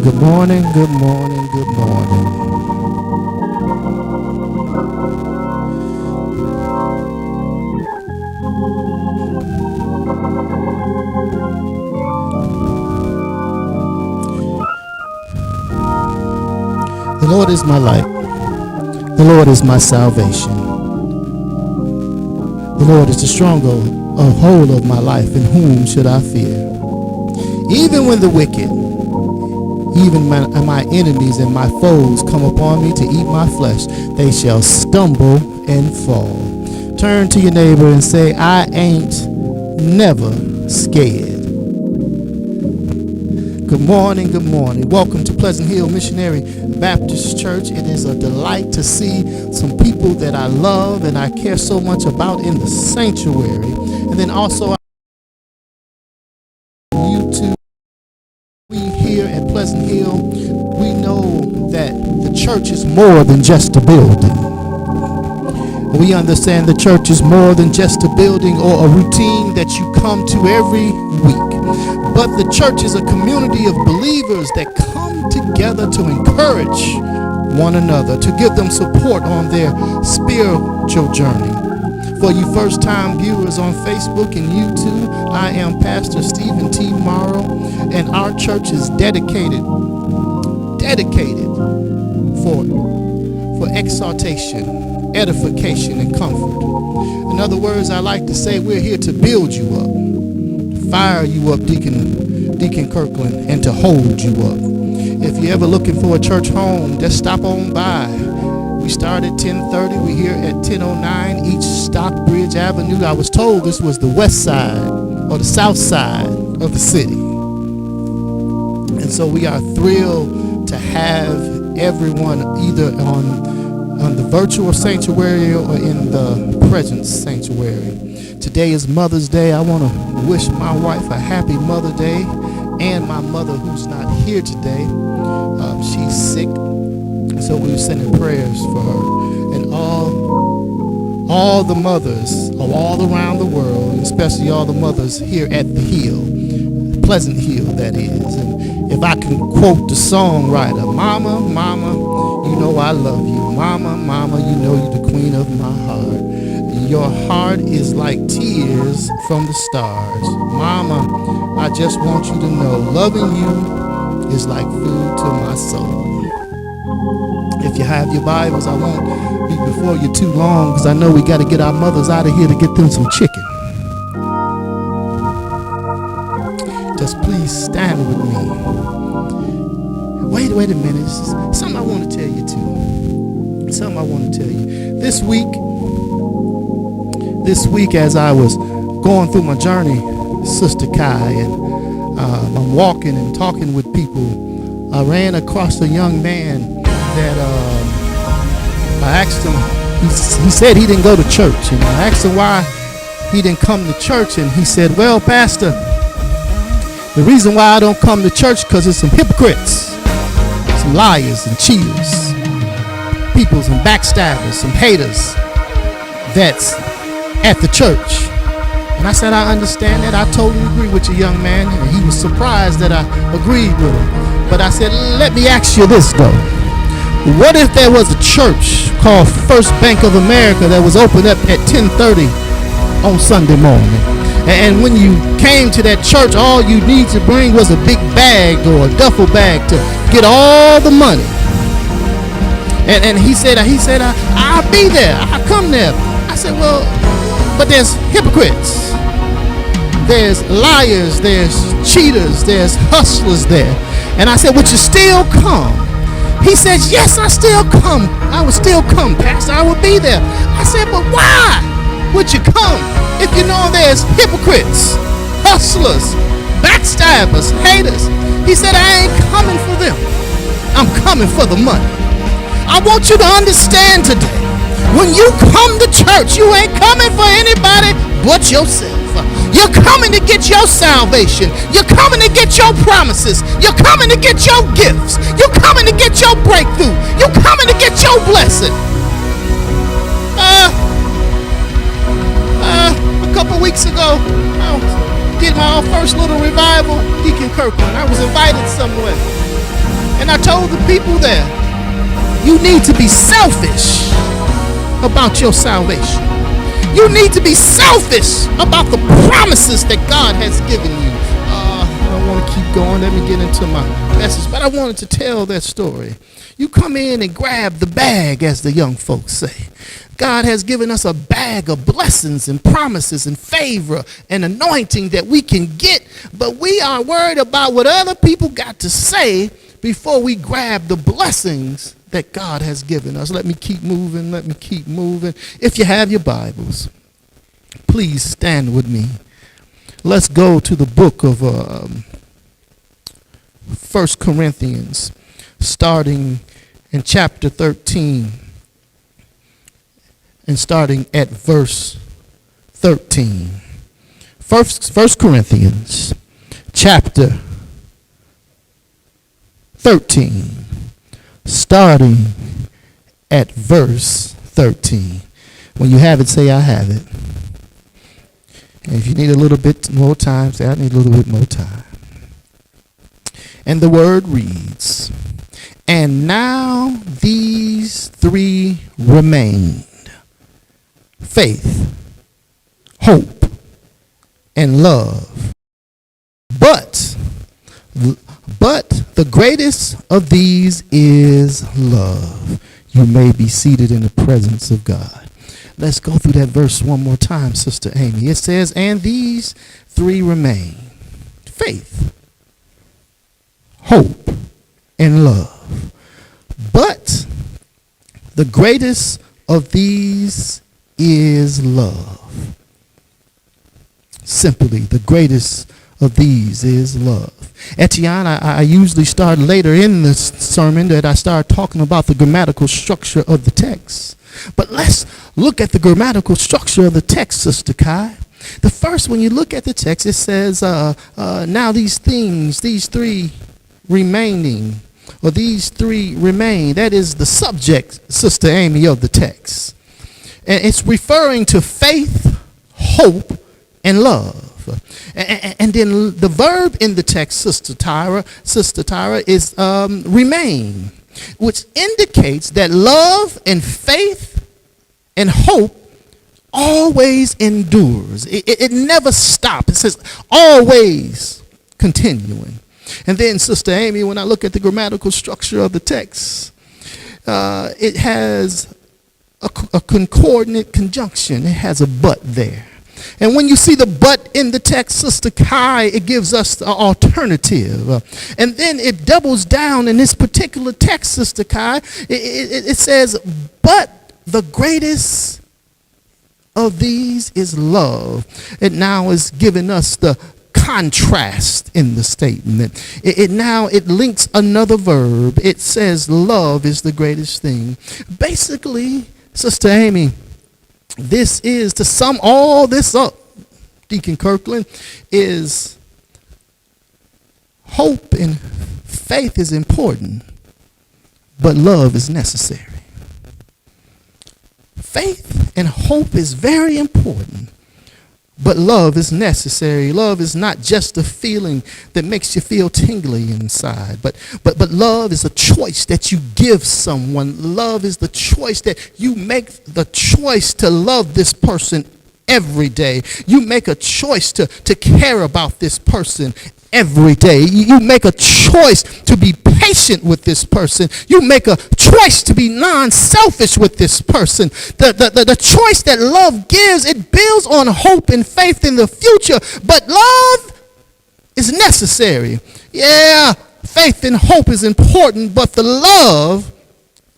Good morning, good morning, good morning. The Lord is my light. The Lord is my salvation. The Lord is the stronghold of my life, and whom should I fear? Even when the wicked, even my enemies and my foes come upon me to eat my flesh, they shall stumble and fall. Turn to your neighbor and say, I ain't never scared. Good morning, good morning. Welcome to Pleasant Hill Missionary Baptist Church. It is a delight to see some people that I love and I care so much about in the sanctuary. And then also YouTube. We here at Pleasant Hill, we know that the church is more than just a building. We understand the church is more than just a building or a routine that you come to every week. But the church is a community of believers that come together to encourage one another, to give them support on their spiritual journey. For you first-time viewers on Facebook and YouTube, I am Pastor Stephen T. Morrow, and our church is dedicated for exhortation, edification, and comfort. In other words, I like to say we're here to build you up, fire you up, Deacon Kirkland, and to hold you up. If you're ever looking for a church home, just stop on by. We start at 10:30. We're here at 1009 East Stockbridge Avenue. I was told this was the west side or the south side of the city. And so we are thrilled to have everyone either on the virtual sanctuary or in the present sanctuary. Today is Mother's Day. I want to wish my wife a happy Mother's Day, and my mother who's not here today. She's sick, so we're sending prayers for her. And all the mothers all around the world, especially all the mothers here at the Hill, Pleasant Hill that is. And if I can quote the songwriter, Mama, Mama, you know I love you. Mama, Mama, you know you're the queen of my heart. Your heart is like tears from the stars. Mama, I just want you to know loving you is like food to my soul. If you have your Bibles, I won't be before you too long because I know we got to get our mothers out of here to get them some chicken. Just please stand with me. Wait a minute. Something I want to tell you too. Something I want to tell you. This week as I was going through my journey, Sister Kai, and I'm walking and talking with people, I ran across a young man that I asked him, he said he didn't go to church, and I asked him why he didn't come to church, and he said, well, Pastor, the reason why I don't come to church because there's some hypocrites, some liars and cheaters, people, some backstabbers, some haters that's at the church. And I said, I understand that. I totally agree with you, young man. And he was surprised that I agreed with him. But I said, let me ask you this, though. What if there was a church called First Bank of America that was opened up at 10:30 on Sunday morning? And when you came to that church, all you need to bring was a big bag or a duffel bag to get all the money. And he said, I'll be there. I'll come there. I said, well, but there's hypocrites. There's liars. There's cheaters. There's hustlers there. And I said, would you still come? He says, yes, I still come. I would still come, Pastor. I would be there. I said, but why would you come if you know there's hypocrites, hustlers, backstabbers, haters? He said, I ain't coming for them. I'm coming for the money. I want you to understand today, when you come to church, you ain't coming for anybody but yourself. You're coming to get your salvation. You're coming to get your promises. You're coming to get your gifts. You're coming to get your breakthrough. You're coming to get your blessing. A couple weeks ago, I did my first little revival, Deacon Kirkland. I was invited somewhere. And I told the people there, you need to be selfish about your salvation. You need to be selfish about the promises that God has given you. I don't want to keep going. Let me get into my message. But I wanted to tell that story. You come in and grab the bag, as the young folks say. God has given us a bag of blessings and promises and favor and anointing that we can get, but we are worried about what other people got to say before we grab the blessings that God has given us. Let me keep moving. Let me keep moving. If you have your Bibles, please stand with me. Let's go to the book of 1 Corinthians, starting in chapter 13 and starting at verse 13. 1 Corinthians chapter 13, starting at verse 13. When you have it, say, I have it. And if you need a little bit more time, say, I need a little bit more time. And the word reads, and now these three remained: faith, hope, and love. But the greatest of these is love. You may be seated in the presence of God. Let's go through that verse one more time, Sister Amy. It says, and these three remain: faith, hope, and love. But the greatest of these is love. Simply, the greatest of these is love. Etienne, I usually start later in the sermon that I start talking about the grammatical structure of the text. But let's look at the grammatical structure of the text, Sister Kai. The first, when you look at the text, it says, now these things, these three remaining, or these three remain. That is the subject, Sister Amy, of the text. And it's referring to faith, hope, and love. And then the verb in the text, Sister Tyra, is remain, which indicates that love and faith and hope always endures. It never stops. It says always continuing. And then, Sister Amy, when I look at the grammatical structure of the text, it has a concordant conjunction. It has a but there. And when you see the but in the text, Sister Kai, it gives us the alternative. And then it doubles down in this particular text, Sister Kai. It says, but the greatest of these is love. It now is giving us the contrast in the statement. It links another verb. It says love is the greatest thing. Basically, Sister Amy, this is, to sum all this up, Deacon Kirkland, is hope and faith is important, but love is necessary. Faith and hope is very important, but love is necessary. Love is not just a feeling that makes you feel tingly inside, but love is a choice that you give someone. Love is the choice that you make, the choice to love this person every day. You make a choice to care about this person every day. You make a choice to be patient with this person. You make a choice to be non-selfish with this person. The choice that love gives, it builds on hope and faith in the future, but love is necessary. Yeah, faith and hope is important, but the love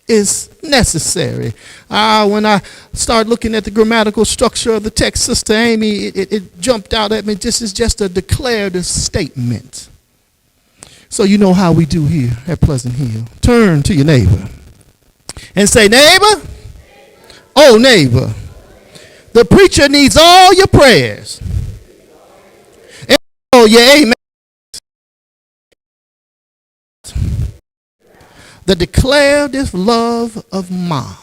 is necessary. When I started looking at the grammatical structure of the text, Sister Amy, it jumped out at me. This is just a declarative statement. So you know how we do here at Pleasant Hill. Turn to your neighbor and say, neighbor, oh neighbor, the preacher needs all your prayers and all your amen. The declarative love of mom.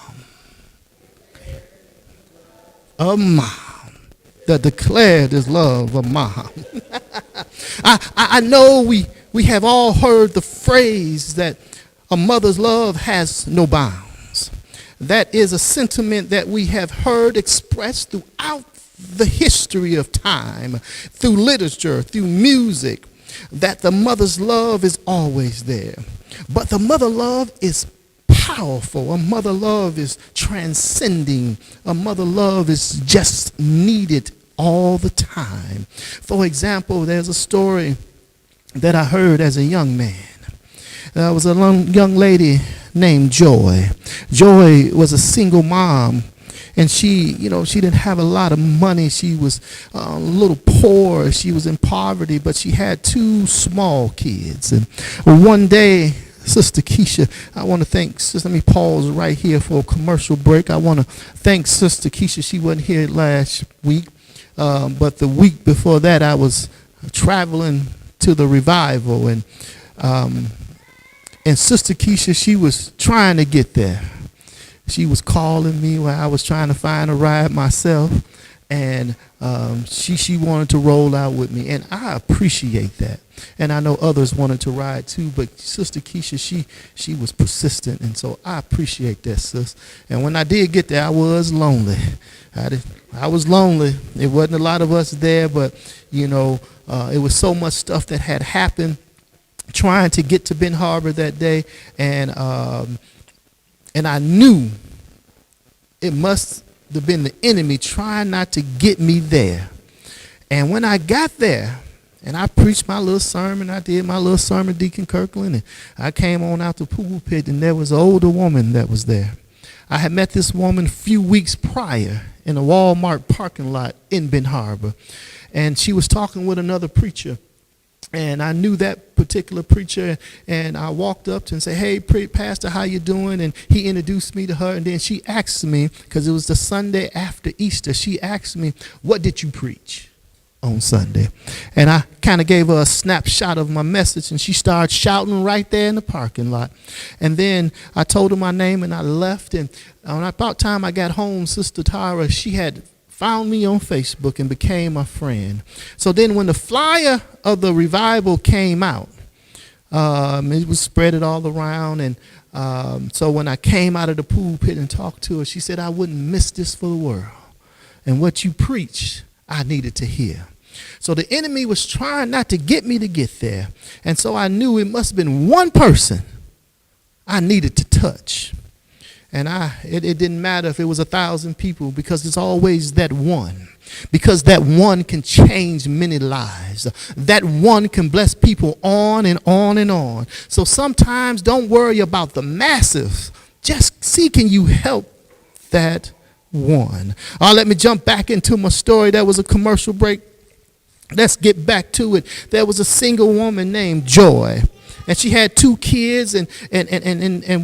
The declarative love of mom. I know we have all heard the phrase that A mother's love has no bounds. That is a sentiment that we have heard expressed throughout the history of time, through literature, through music, that the mother's love is always there. But the mother love is powerful. A mother love is transcending. A mother love is just needed all the time. For example, there's a story that I heard as a young man. There was a young lady named Joy. Joy was a single mom, and she didn't have a lot of money. She was a little poor. She was in poverty, but she had two small kids. And one day, Sister Keisha, I want to thank, let me pause right here for a commercial break. I want to thank Sister Keisha. She wasn't here last week, but the week before that, I was traveling to the revival, and Sister Keisha, she was trying to get there. She was calling me while I was trying to find a ride myself, and she wanted to roll out with me, and I appreciate that. And I know others wanted to ride too, but Sister Keisha, she was persistent, and so I appreciate that, sis. And when I did get there, I was lonely. I was lonely. It wasn't a lot of us there, but it was so much stuff that had happened trying to get to Ben Harbor that day, and I knew it must have been the enemy trying not to get me there. And when I got there, and I preached my little sermon, I did my little sermon, Deacon Kirkland, and I came on out the pulpit, and there was an older woman that was there. I had met this woman a few weeks prior in a Walmart parking lot in Ben Harbor, and she was talking with another preacher. And I knew that particular preacher, and I walked up to him and said, "Hey, Pastor, how you doing?" And he introduced me to her, and then she asked me, because it was the Sunday after Easter, she asked me, "What did you preach on Sunday?" And I kind of gave her a snapshot of my message, and she started shouting right there in the parking lot. And then I told her my name, and I left, and about time I got home, Sister Tara, she had found me on Facebook and became my friend. So then when the flyer of the revival came out, it was spread it all around. And so when I came out of the pulpit and talked to her, she said, "I wouldn't miss this for the world. And what you preach, I needed to hear." So the enemy was trying not to get me to get there. And so I knew it must have been one person I needed to touch. And it didn't matter if it was 1,000 people, because it's always that one. Because that one can change many lives. That one can bless people on and on and on. So sometimes don't worry about the masses. Just see, can you help that one? Let me jump back into my story. That was a commercial break. Let's get back to it. There was a single woman named Joy, and she had two kids, and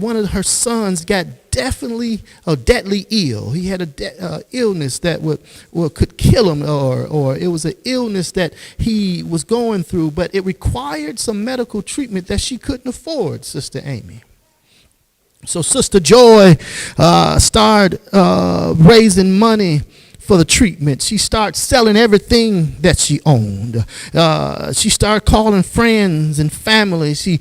one of her sons got definitely deadly ill. He had a illness that could kill him, or it was an illness that he was going through, but it required some medical treatment that she couldn't afford, Sister Amy. So Sister Joy started raising money for the treatment. She started selling everything that she owned. She started calling friends and family. She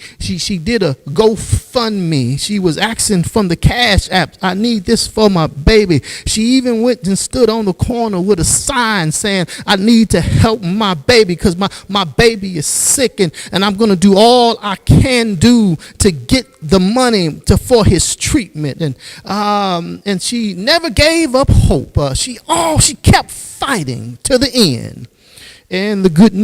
did a GoFundMe. She was asking from the Cash App, "I need this for my baby." She even went and stood on the corner with a sign saying, "I need to help my baby because my baby is sick, and I'm going to do all I can do to get the money for his treatment." And she never gave up hope. She kept fighting to the end. And the good news